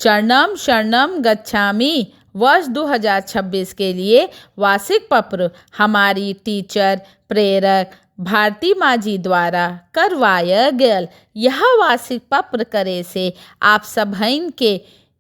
चरणम शरणम गच्छामि वर्ष 2026 के लिए वार्षिक पत्र हमारी टीचर प्रेरक भारती माँ जी द्वारा करवाया गया। यह वार्षिक पत्र करे से आप सभइन के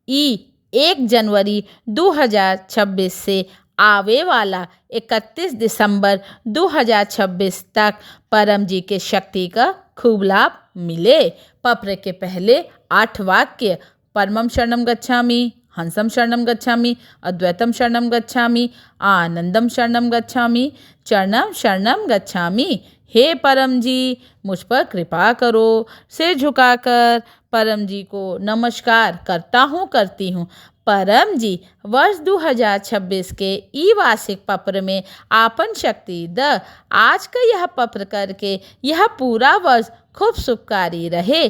1 जनवरी 2026 से आवे वाला 31 दिसंबर 2026 तक परम जी के शक्ति का खूब लाभ मिले। पत्र के पहले 8 वाक्य परमम शरणम गच्छामि, हंसम शरणम गच्छामि, अद्वैतम शरणम गच्छामि, आनंदम शरणम गच्छामि, चरणम शरणम गच्छामि। हे परम जी, मुझ पर कृपा करो। सिर झुकाकर परम जी को नमस्कार करती हूँ। परम जी, वर्ष 2026 के वार्षिक पत्र में आपन शक्ति द। आज का यह पत्र करके यह पूरा वर्ष खूब शुभकारी रहे।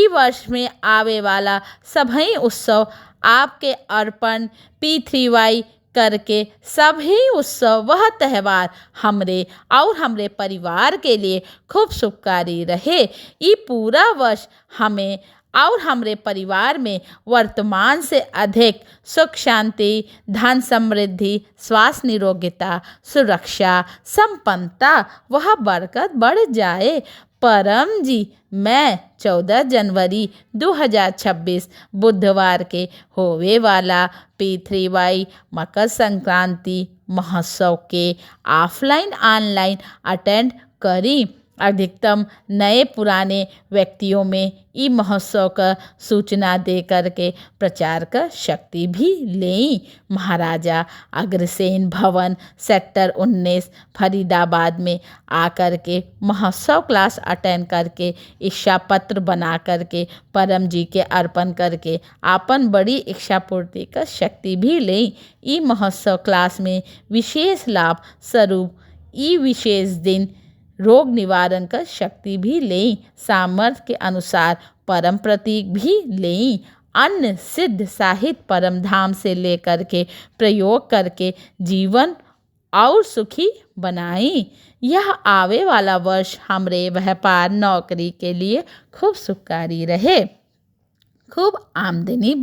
वर्ष में आवे वाला सभी उत्सव आपके अर्पण P3Y करके सभी उत्सव वह त्यौहार हमरे परिवार के लिए खूब शुभकारी रहे। ये पूरा वर्ष हमें और हमरे परिवार में वर्तमान से अधिक सुख शांति, धन समृद्धि, स्वास्थ्य निरोगिता, सुरक्षा, संपन्नता वह बरकत बढ़ जाए। परम जी, मैं 14 जनवरी 2026 बुधवार के होवे वाला P3Y मकर संक्रांति महोत्सव के ऑफलाइन ऑनलाइन अटेंड करी। अधिकतम नए पुराने व्यक्तियों में महोत्सव का सूचना दे करके प्रचार का शक्ति भी लें। महाराजा अग्रसेन भवन सेक्टर 19 फरीदाबाद में आकर के महोत्सव क्लास अटेंड करके इच्छा पत्र बना करके परम जी के अर्पण करके आपन बड़ी इच्छा पूर्ति का शक्ति भी लें। महोत्सव क्लास में विशेष लाभ स्वरूप विशेष दिन रोग निवारण का शक्ति भी लें। सामर्थ्य के अनुसार परम प्रतीक भी लें। अन्न सिद्ध साहित्य परम धाम से लेकर के प्रयोग करके जीवन और सुखी बनाएं। यह आवे वाला वर्ष हमरे व्यापार नौकरी के लिए खूब सुखकारी रहे। खूब आमदनी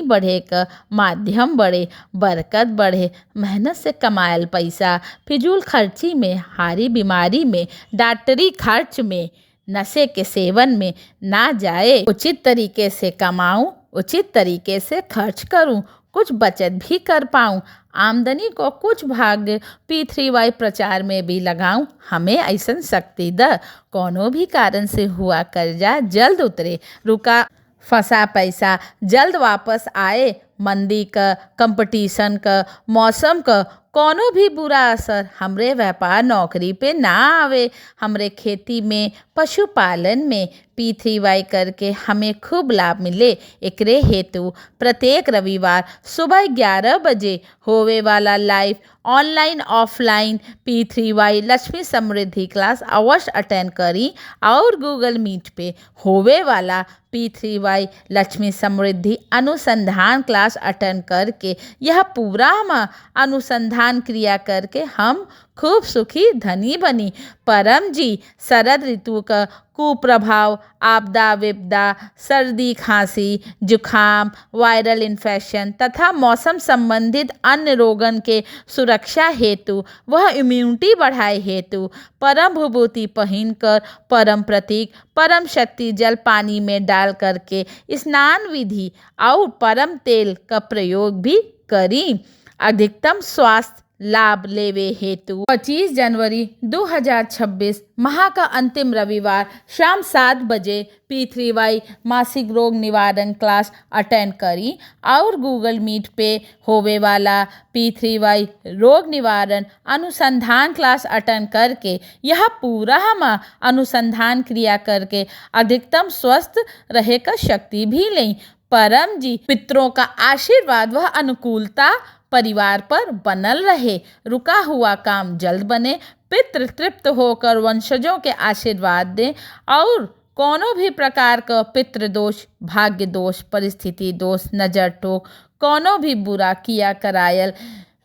बढ़े का माध्यम बढ़े, बरकत बढ़े। मेहनत से कमायल पैसा फिजूल खर्ची में, हारी बीमारी में, डॉक्टरी खर्च में, नशे के सेवन में ना जाए। उचित तरीके से कमाऊं, उचित तरीके से खर्च करूं, कुछ बचत भी कर पाऊं। आमदनी को कुछ भाग P3Y प्रचार में भी लगाऊं। हमें ऐसा शक्ति द। कोनो भी कारण से हुआ कर्जा जल्द उतरे, रुका फंसा पैसा जल्द वापस आए। मंदी का, कंपटीशन का, मौसम का कोनो भी बुरा असर हमरे व्यापार नौकरी पे ना आवे। हमरे खेती में, पशुपालन में P3Y करके हमें खूब लाभ मिले। एकरे हेतु प्रत्येक रविवार सुबह 11 बजे होवे वाला live online offline P3Y Lakshmi समृद्धि क्लास अवश्य अटेंड करी और गूगल मीट पे होवे वाला P3Y लक्ष्मी समृद्धि अनुसंधान क्लास अटेंड करके यह पूरा हम अनुसंधान क्रिया करके हम खूब सुखी धनी बनी। परम जी, शरद ऋतु का कुप्रभाव, आपदा विपदा, सर्दी खांसी, जुखाम, वायरल इन्फेक्शन तथा मौसम संबंधित अन्य रोगन के सुरक्षा हेतु वह इम्यूनिटी बढ़ाए हेतु परम विभूति पहन कर परम प्रतीक परम शक्ति जल पानी में डाल करके स्नान विधि और परम तेल का प्रयोग भी करी। अधिकतम स्वास्थ्य लाभ लेवे हेतु 25 जनवरी 2026 माह का अंतिम रविवार शाम 7 बजे P3Y मासिक रोग निवारण क्लास अटेंड करी और गूगल मीट पे होवे वाला P3Y रोग निवारण अनुसंधान क्लास अटेंड करके यह पूरा हम अनुसंधान क्रिया करके अधिकतम स्वस्थ रहे का शक्ति भी लें। परम जी, पितरों का आशीर्वाद वह अनुकूलता परिवार पर बनल रहे। रुका हुआ काम जल्द बने। पितृ तृप्त होकर वंशजों के आशीर्वाद दें और कोनो भी प्रकार का पितृ दोष, भाग्य दोष, परिस्थिति दोष, नजर टोक, कोनो भी बुरा किया करायल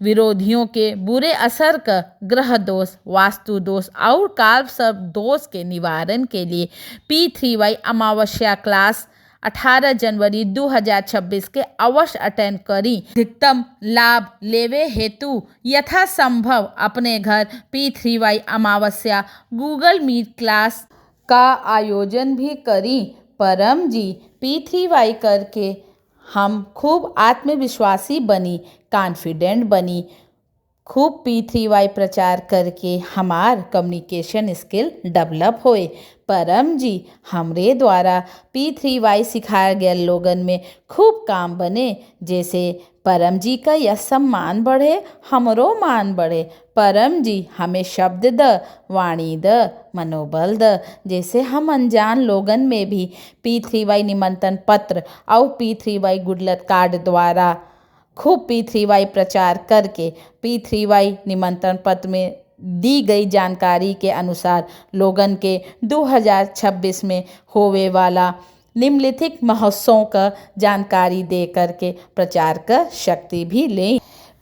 विरोधियों के बुरे असर का ग्रह दोष, वास्तु दोष और काल सर्प दोष के निवारण के लिए P3Y अमावस्या क्लास 18 जनवरी 2026 के अवश्य अटेंड करी। अधिकतम लाभ लेवे हेतु यथासंभव अपने घर P3Y अमावस्या गूगल मीट क्लास का आयोजन भी करी। परम जी P3Y करके हम खूब आत्मविश्वासी बनी, कॉन्फिडेंट बनी। खूब P3Y प्रचार करके हमार कम्युनिकेशन स्किल डेवलप होए। परम जी हमरे द्वारा P3Y सिखाए गए लोगन में खूब काम बने, जैसे परम जी का यश सम्मान बढ़े, हमरो मान बढ़े। परम जी हमें शब्द द, वाणी द, मनोबल द, जैसे हम अनजान लोगन में भी P3Y निमंत्रण पत्र और P3Y गुडलक कार्ड द्वारा खूब P3Y प्रचार करके P3Y निमंत्रण पत्र में दी गई जानकारी के अनुसार लोगन के 2026 में होवे वाला निम्नलिखित महोत्सव का जानकारी दे करके प्रचार का शक्ति भी लें।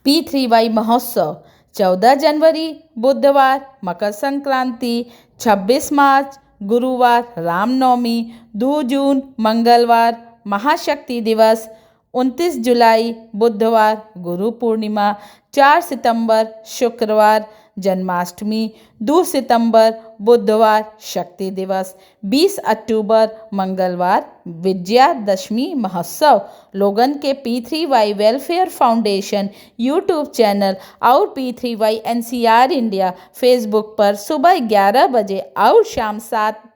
P3Y महोत्सव 14 जनवरी बुधवार मकर संक्रांति, 26 मार्च गुरुवार रामनवमी, 2 जून मंगलवार महाशक्ति दिवस, 29 जुलाई बुधवार गुरु पूर्णिमा, 4 सितंबर शुक्रवार जन्माष्टमी, 2 सितंबर बुधवार शक्ति दिवस, 20 अक्टूबर मंगलवार विजयादशमी महोत्सव। लोगन के P3Y welfare foundation YouTube channel और P3Y NCR इंडिया फेसबुक पर सुबह 11 बजे और शाम 7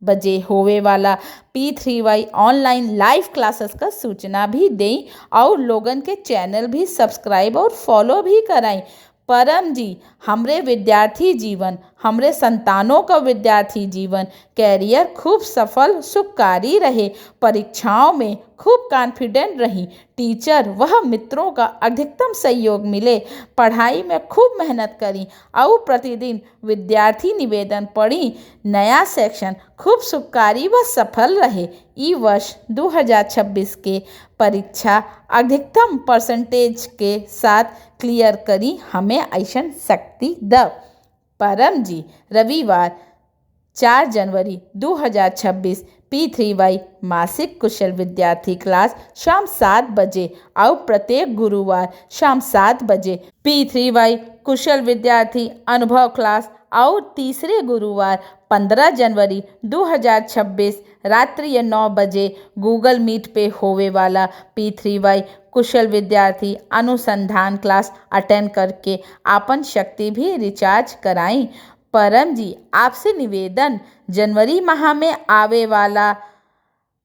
बजे होवे वाला P3Y ऑनलाइन लाइव क्लासेस का सूचना भी दें और लोगन के चैनल भी सब्सक्राइब और फॉलो भी कराएं। परम जी हमरे विद्यार्थी जीवन, हमरे संतानों का विद्यार्थी जीवन कैरियर खूब सफल सुखकारी रहे, परीक्षाओं में खूब कॉन्फिडेंट रही, टीचर वह मित्रों का अधिकतम सहयोग मिले, पढ़ाई में खूब मेहनत करी और प्रतिदिन विद्यार्थी निवेदन पढ़ी, नया सेक्शन खूब सुखकारी व सफल रहे। ई वर्ष 2026 के परीक्षा अधिकतम परसेंटेज के साथ क्लियर करी, हमें ऐसा शक्ति द। परम जी रविवार 4 जनवरी 2026 P3Y मासिक कुशल विद्यार्थी क्लास शाम 7 बजे और प्रत्येक गुरुवार शाम 7 बजे P3Y कुशल विद्यार्थी अनुभव क्लास और तीसरे गुरुवार 15 जनवरी 2026 रात्रि 9 बजे गूगल मीट पे होवे वाला P3Y कुशल विद्यार्थी अनुसंधान क्लास अटेंड करके आपन शक्ति भी रिचार्ज कराएं। परम जी आपसे निवेदन, जनवरी माह में आवे वाला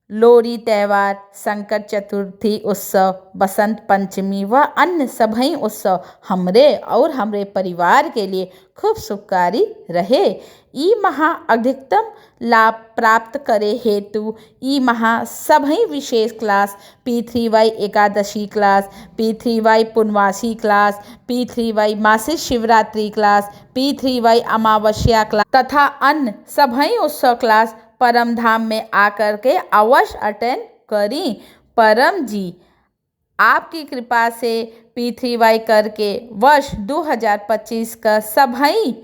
लोहड़ी त्यौहार, संकट चतुर्थी उत्सव, बसंत पंचमी व अन्य सभी उत्सव हमरे और हमरे परिवार के लिए खूब सुखकारी रहे। ई माह अधिकतम लाभ प्राप्त करे हेतु ई माह सभी विशेष class P3Y Ekadashi class, P3Y Purnavasi class, P3Y मासिक शिवरात्रि क्लास, P3Y अमावस्या क्लास तथा अन्य सभी उत्सव क्लास परम धाम में आकर के अवश्य अटेंड करी। परम जी आपकी कृपा से P3Y करके वर्ष 2025 का सभी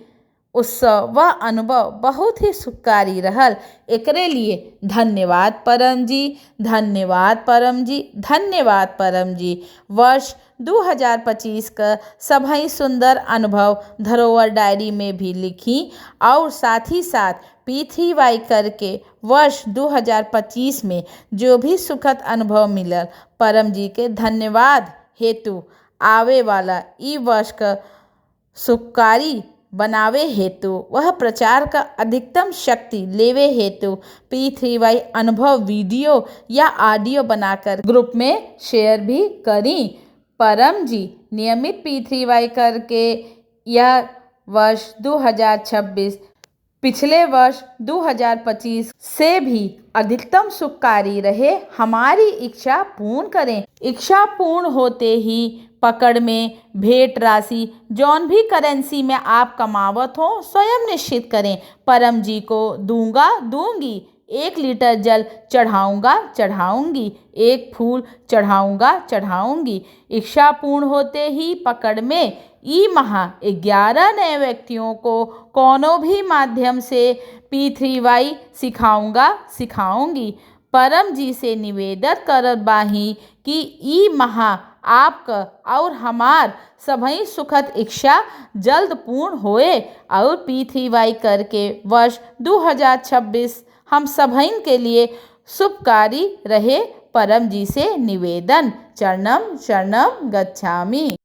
उत्सव व अनुभव बहुत ही सुखकारी रहल। एकरे लिए धन्यवाद परम जी, धन्यवाद परम जी, धन्यवाद परम जी। वर्ष 2025 का सभी सुंदर अनुभव धरोहर डायरी में भी लिखी और साथ ही साथ P3Y करके वर्ष 2025 में जो भी सुखद अनुभव मिलल परम जी के धन्यवाद हेतु आवे वाला ई वर्ष का सुखकारी बनावे हेतु वह प्रचार का अधिकतम शक्ति लेवे हेतु P3Y अनुभव वीडियो या ऑडियो बनाकर ग्रुप में शेयर भी करी। परम जी नियमित P3Y करके यह वर्ष 2026 पिछले वर्ष 2025 से भी अधिकतम सुखकारी रहे, हमारी इच्छा पूर्ण करें। इच्छा पूर्ण होते ही पकड़ में भेंट राशि जौन भी करेंसी में आप कमावत हो स्वयं निश्चित करें। परम जी को दूंगा दूंगी, 1 लीटर जल चढ़ाऊंगा चढ़ाऊंगी, 1 फूल चढ़ाऊंगा चढ़ाऊंगी। इच्छा पूर्ण होते ही पकड़ में ई माह 11 नए व्यक्तियों को कोनो भी माध्यम से P3Y सिखाऊंगा सिखाऊंगी। परम जी से निवेदन करत बाही कि ई महा आपका और हमार सभई सुखद इच्छा जल्द पूर्ण होए और पृथ्वी करके वर्ष 2026 हम सभइन के लिए शुभकारी रहे। परम जी से निवेदन। चरणम शरणम गच्छामि।